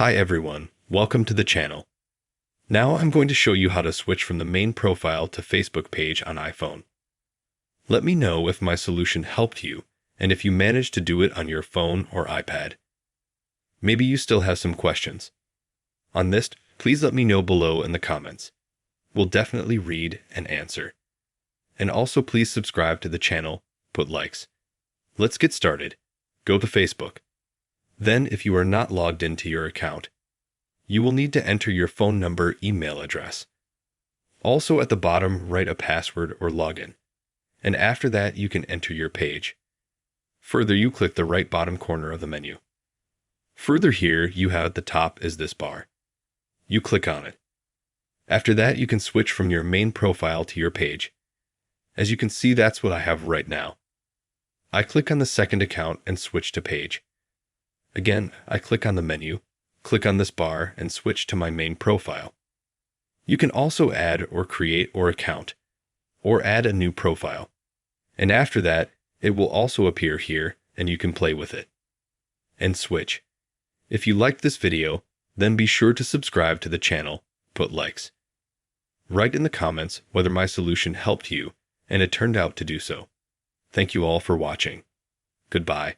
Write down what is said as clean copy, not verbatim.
Hi everyone, welcome to the channel. Now I'm going to show you how to switch from the main profile to Facebook page on iPhone. Let me know if my solution helped you and if you managed to do it on your phone or iPad. Maybe you still have some questions. On this, please let me know below in the comments. We'll definitely read and answer. And also please subscribe to the channel, put likes. Let's get started. Go to Facebook. Then, if you are not logged into your account, you will need to enter your phone number, email address. Also at the bottom, write a password or login. And after that, you can enter your page. Further, you click the right bottom corner of the menu. Further here, you have at the top is this bar. You click on it. After that, you can switch from your main profile to your page. As you can see, that's what I have right now. I click on the second account and switch to page. Again, I click on the menu, click on this bar, and switch to my main profile. You can also add or create or account, or add a new profile. And after that, it will also appear here, and you can play with it. And switch. If you liked this video, then be sure to subscribe to the channel, put likes. Write in the comments whether my solution helped you, and it turned out to do so. Thank you all for watching. Goodbye.